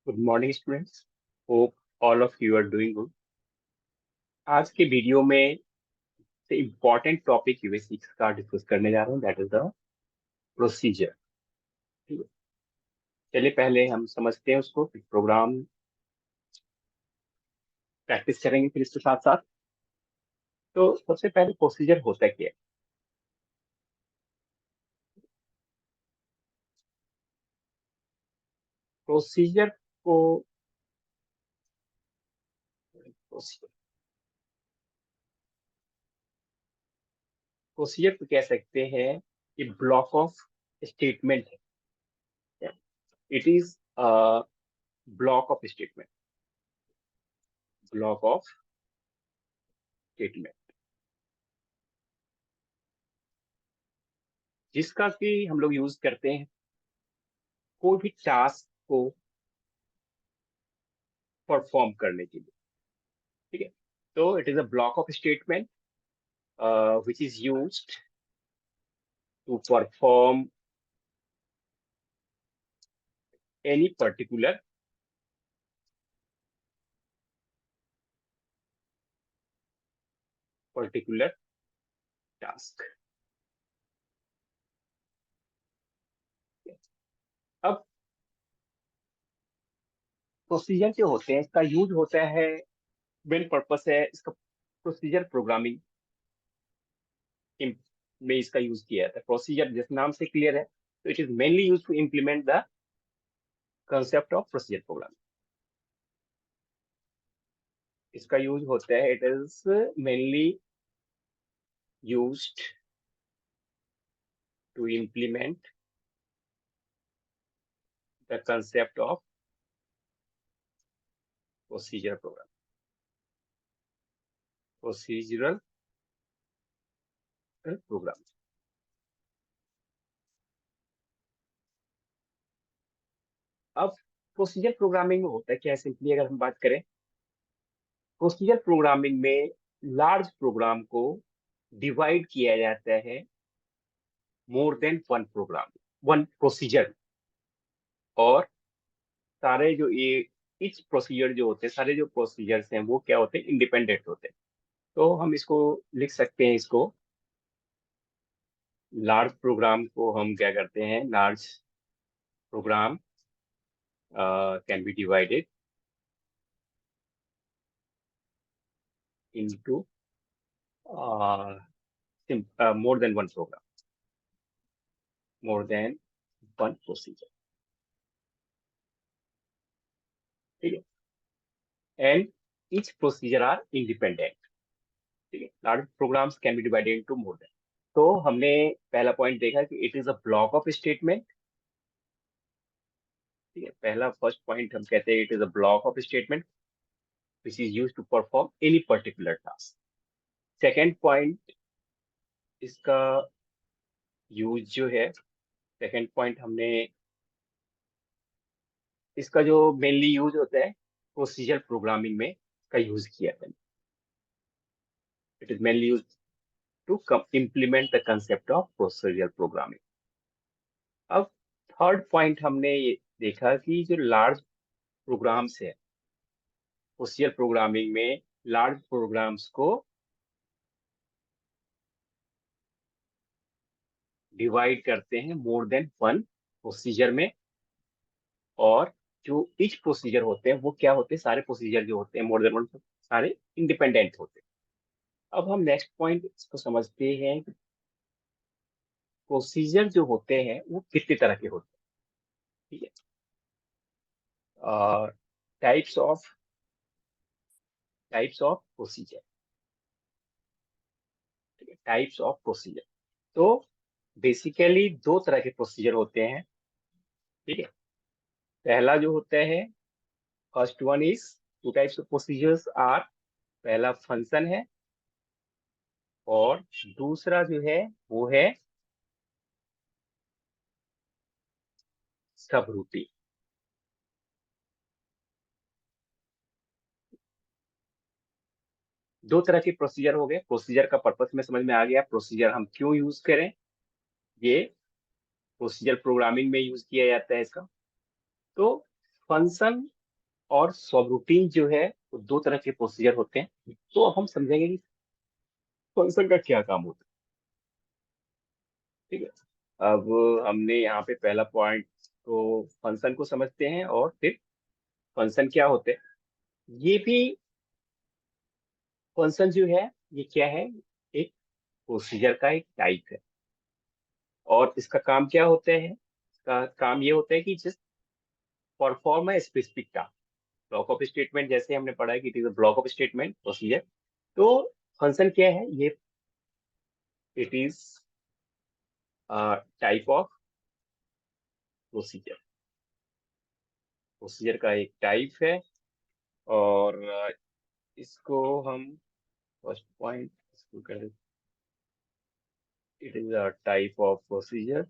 Good morning students. Hope all of you are doing good. आज के video में से इम्पोर्टेंट टॉपिक यूएस6 का डिस्कस करने जा रहे हैं, दैट इज द प्रोसीजर। ठीक है, चलिए पहले हम समझते हैं उसको, फिर प्रोग्राम प्रैक्टिस करेंगे फिर इसके साथ साथ। तो सबसे पहले प्रोसीजर होता क्या है? प्रोसीजर को प्रोसीजर को कह सकते हैं कि ब्लॉक ऑफ स्टेटमेंट है। It is block of statement, block of statement जिसका कि हम लोग यूज करते हैं कोई भी टास्क को परफॉर्म करने के लिए। ठीक है, तो it is a block of statement which is used to perform any particular task. अब प्रोसीजर जो होते हैं इसका यूज होता है, मेन पर्पस है इसका प्रोसीजर प्रोग्रामिंग में इसका यूज किया जाता है। प्रोसीजर जिस नाम से क्लियर है, तो it is mainly use to implement the concept of procedure programming. इसका यूज होता है, it is mainly used to implement the concept of procedure program, procedural program. अब प्रोसीजर प्रोग्रामिंग में होता है क्या, सिंपली अगर हम बात करें, प्रोसीजर प्रोग्रामिंग में लार्ज प्रोग्राम को डिवाइड किया जाता है more than one program, one procedure. और सारे जो ये इच प्रोसीजर जो होते हैं, सारे जो प्रोसीजर्स हैं वो क्या होते हैं, इंडिपेंडेंट होते हैं। तो हम इसको लिख सकते हैं, इसको लार्ज प्रोग्राम को हम क्या करते हैं, large program can be divided into more than one program, more than one procedure. ठीक है, and each procedure are independent. ठीक है, large programs can be divided into more than. तो हमने पहला पॉइंट देखा कि it is a block of statement. ठीक है, पहला फर्स्ट पॉइंट हम कहते हैं it is a block of statement which is use to perform any particular task. Second point इसका यूज जो है, सेकेंड पॉइंट हमने इसका जो मेनली यूज होता है प्रोसीजर प्रोग्रामिंग में का यूज किया है। It is mainly use to implement the concept of procedural programming. अब थर्ड पॉइंट हमने ये देखा कि जो लार्ज प्रोग्राम्स है प्रोसीजर प्रोग्रामिंग में, लार्ज प्रोग्राम्स को डिवाइड करते हैं मोर देन वन प्रोसीजर में। और जो ईच प्रोसीजर होते हैं वो क्या होते हैं, सारे प्रोसीजर जो होते हैं मोर देन वन, सारे इंडिपेंडेंट होते हैं। अब हम नेक्स्ट पॉइंट इसको समझते हैं, प्रोसीजर जो होते हैं वो कितने तरह के होते हैं। ठीक है, types of procedure. Types of procedure, तो बेसिकली दो तरह के प्रोसीजर होते हैं। ठीक है, पहला जो होता है, first one is, two types of procedures are, पहला फंक्शन है और दूसरा जो है वो है सब रूटीन। दो तरह के प्रोसीजर हो गए। प्रोसीजर का पर्पस में समझ में आ गया, प्रोसीजर हम क्यों यूज करें, ये प्रोसीजर प्रोग्रामिंग में यूज किया जाता है इसका। तो फंक्शन और सबरूटीन जो है वो दो तरह के प्रोसीजर होते हैं। तो अब हम समझेंगे कि फंक्शन का क्या काम होता है। ठीक है, अब हमने यहाँ पे पहला पॉइंट तो फंक्शन को समझते हैं और फिर फंक्शन क्या होते हैं। ये भी फंक्शन जो है ये क्या है, एक प्रोसीजर का एक टाइप है। और इसका काम क्या होता है, इसका काम ये होता है कि just perform a specific task. Block of statement जैसे हमने पढ़ा है कि it is a block of statement procedure. तो फंक्शन क्या है, ये it is type of procedure. Procedure का एक टाइप है। और इसको हम फर्स्ट पॉइंट इसको कर, it is a type of procedure.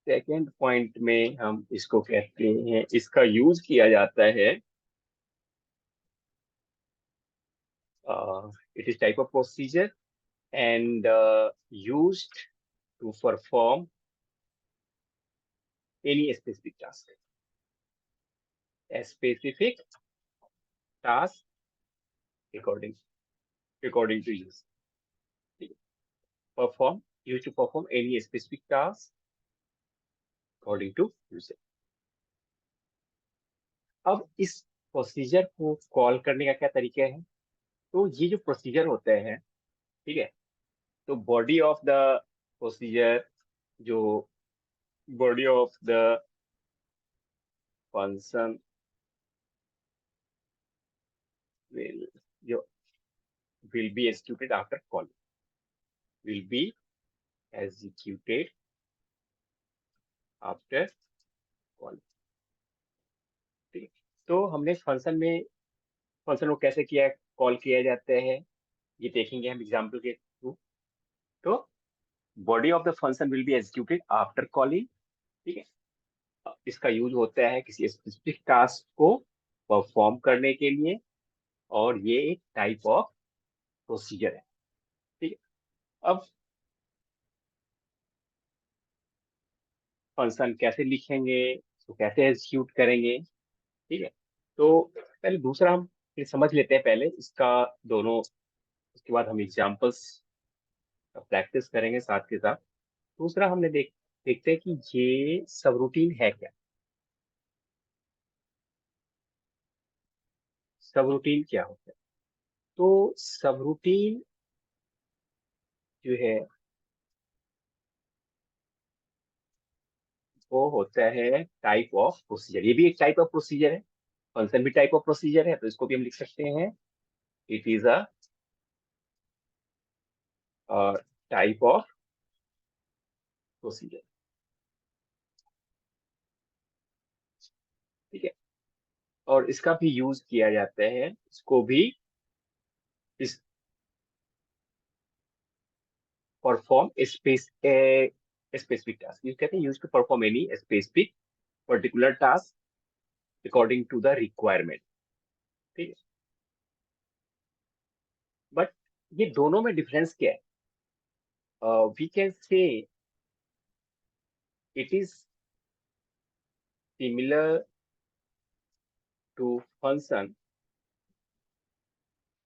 Second point में हम इसको कहते हैं, इसका यूज किया जाता है, it is type of procedure and used to perform any specific task. A specific task according to use. Perform used to perform any specific task according to use. अब इस प्रोसीजर को कॉल करने का क्या तरीका है। तो ये जो प्रोसीजर होते हैं, ठीक है, तो बॉडी ऑफ द प्रोसीजर, जो body of the function will जो will be executed after call, will be executed after call। ठीक है, तो हमने फंक्शन को कैसे किया, कॉल किया जाता है, ये देखेंगे हम एग्जाम्पल के थ्रू। तो body of the function will be executed after calling. ठीक है, इसका यूज होता है किसी स्पेसिफिक टास्क को परफॉर्म करने के लिए, और ये एक टाइप ऑफ प्रोसीजर है। ठीक है, अब फंक्शन कैसे लिखेंगे, तो कैसे एग्जीक्यूट करेंगे। ठीक है, तो पहले दूसरा हम फिर समझ लेते हैं पहले इसका दोनों, उसके बाद हम एग्जाम्पल्स प्रैक्टिस करेंगे साथ के साथ। दूसरा हमने देखते हैं कि ये सब रूटीन है क्या। सब रूटीन क्या होता है। तो सब रूटीन जो है वो होता है टाइप ऑफ प्रोसीजर। ये भी एक टाइप ऑफ प्रोसीजर है, फंक्शन भी टाइप ऑफ प्रोसीजर है, तो इसको भी हम लिख सकते हैं, it is a type of procedure. ठीक है, और इसका भी यूज किया जाता है, इसको भी इस परफॉर्म स्पेसिफिक टास्क यूज कहते हैं, use to perform any specific particular task according to the requirement. ठीक है, बट ये दोनों में डिफरेंस क्या है। We can say it is similar to function,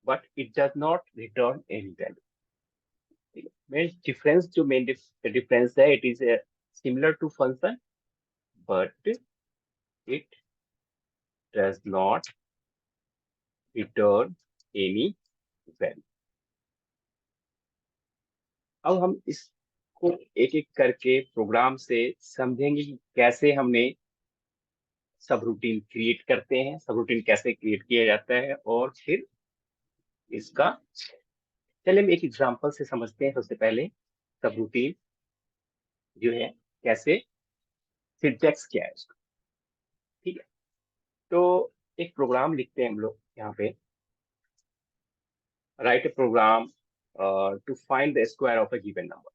but it does not return any value। Main difference, जो मेन डिफरेंस है, it is similar to function but it does not return any value. अब हम इसको एक एक करके programme से समझेंगे कि कैसे हमने सब रूटीन क्रिएट करते हैं, सब रूटीन कैसे क्रिएट किया जाता है, और फिर इसका, चलिए हम एक एग्जांपल से समझते हैं। सबसे पहले सब रूटीन जो है कैसे, सिंटैक्स क्या है उसका। ठीक है, तो एक प्रोग्राम लिखते हैं हम लोग यहाँ पे, write a program to find the square of a given number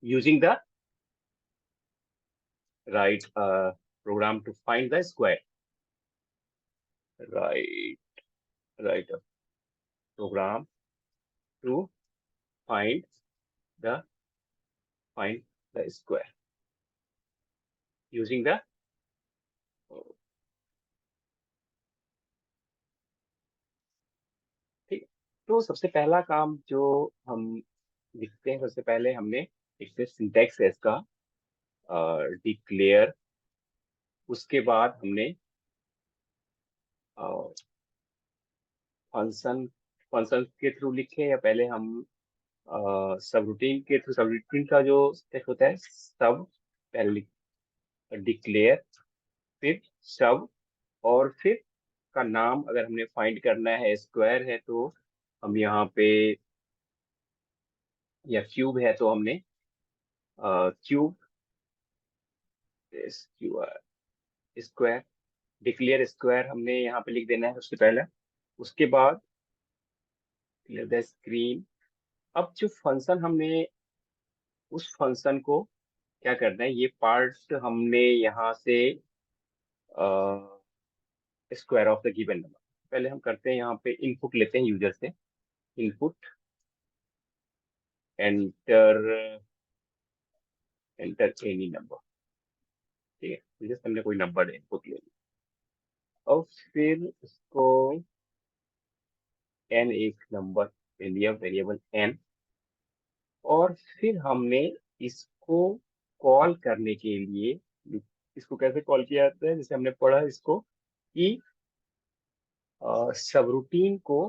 using the, write program to find the square, write write a program to find the find the square using the तो सबसे पहला काम जो हम लिखते हैं, सबसे पहले हमने एक सिंटैक्स है इसका, डिक्लेयर। उसके बाद हमने फंक्शन फंक्शन के थ्रू लिखे, या पहले हम सब रूटीन के थ्रू, सब रूटीन का जो स्टेप होता है, सब पहले डिक्लेयर, फिर सब, और फिर का नाम अगर हमने फाइंड करना है, स्क्वायर है तो हम यहाँ पे, या क्यूब है तो हमने क्यूब, स्क्वायर, डिक्लेयर स्क्वायर हमने यहाँ पे लिख देना है सबसे पहले। उसके बाद क्लियर द स्क्रीन। अब जो फंक्शन हमने, उस फंक्शन को क्या करना है, ये पार्ट हमने यहाँ से square of the given number, पहले हम करते हैं यहाँ पे इनपुट लेते हैं यूजर से। Input, enter, enter any number. ठीक है, जैसे हमने कोई नंबर इनपुट ले लिया और फिर इसको एन, एक नंबर लिया, वेरिएबल एन। और फिर हमने इसको कॉल करने के लिए, इसको कैसे कॉल किया जाता है, जैसे हमने पढ़ा इसको कि सबरूटीन को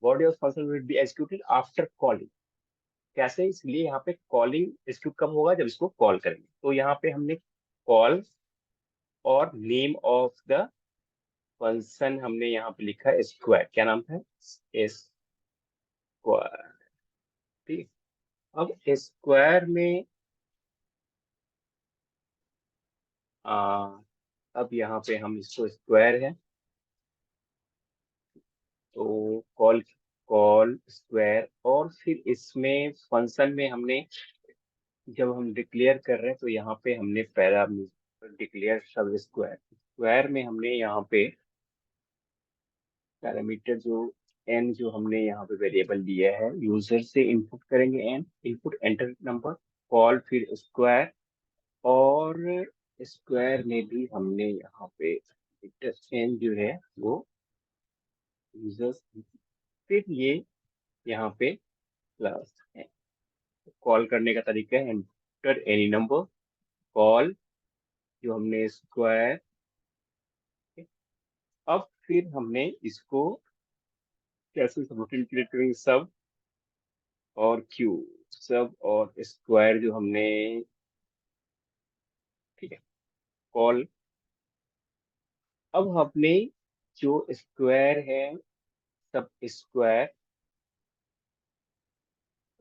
body of function will be executed after calling. कैसे, इसलिए यहाँ पे कॉलिंग एग्जीक्यूट कब होगा, जब इसको कॉल करेंगे। तो यहाँ पे हमने कॉल और नेम ऑफ द फंक्शन हमने यहाँ पे लिखा है स्क्वायर। क्या नाम था, स्क्वायर। ठीक, अब स्क्वायर में आ, अब यहाँ पे हम इसको स्क्वायर है तो कॉल, कॉल स्क्वायर। और फिर इसमें फंक्शन में हमने, जब हम डिक्लेयर कर रहे हैं तो यहाँ पे हमने पैरामीटर डिक्लेयर सब स्क्वायर, स्क्वायर में हमने यहाँ पे पैरामीटर जो एन, जो हमने यहाँ पे वेरिएबल दिया है, यूजर से इनपुट करेंगे N, input enter number, call फिर स्क्वायर। और स्क्वायर में भी हमने यहाँ पे एन जो है वो यूजर, फिर ये यहाँ पे प्लस है। कॉल करने का तरीका है एंटर एनी नंबर, कॉल जो हमने स्क्वायर। अब फिर हमने इसको कैसे सब रूटीन क्रिएट करेंगे, सब और क्यू, सब और स्क्वायर जो हमने, ठीक है, कॉल। अब हमने जो स्क्वायर है, सब स्क्वायर,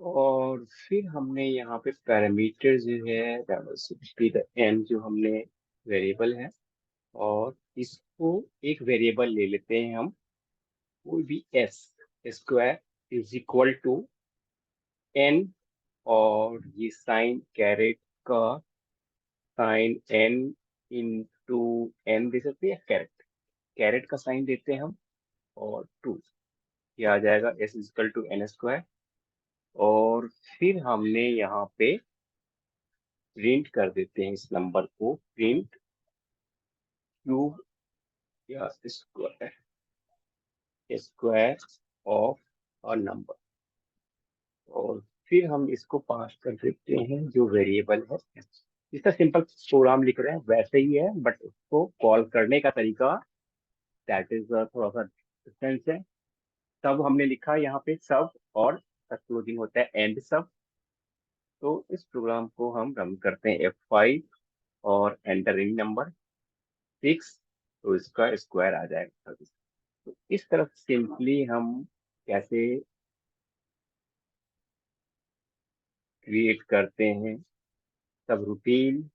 और फिर हमने यहाँ पे पैरामीटर जो है डाइवर्सिटी द एन, जो हमने वेरिएबल है, और इसको एक वेरिएबल ले लेते हैं हम, कोई भी S, square is equal to N, और ये साइन कैरेट का साइन एन इंटू एन दे सकते हैं, कैरेट, कैरेट का साइन देते हैं हम, और टू, ये आ जाएगा S is equal to N square. और फिर हमने यहाँ पे प्रिंट कर देते हैं इस नंबर को, प्रिंट क्यूब या square, square of a number. और फिर हम इसको पास कर देते हैं जो वेरिएबल है। इसका सिंपल प्रोग्राम लिख रहे हैं वैसे ही है, बट उसको कॉल करने का तरीका, दैट इज थोड़ा सा डिफरेंस है। सब हमने लिखा यहाँ पे सब, और क्लोजिंग होता है एंड सब। तो इस प्रोग्राम को हम रन करते हैं F5 और एंटर इन नंबर 6, तो इसका स्क्वायर आ जाएगा 36। तो इस तरफ सिंपली हम कैसे क्रिएट करते हैं सब रूटीन।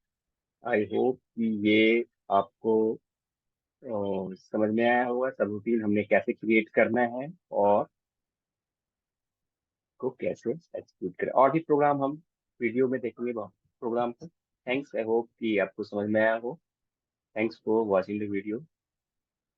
आई होप कि ये आपको समझ में आया होगा, सब रूटीन हमने कैसे क्रिएट करना है और को कैसे एग्जीक्यूट करें। और भी प्रोग्राम हम वीडियो में देखेंगे प्रोग्राम को। थैंक्स, आई होप कि आपको समझ में आया हो। Thanks for watching the video.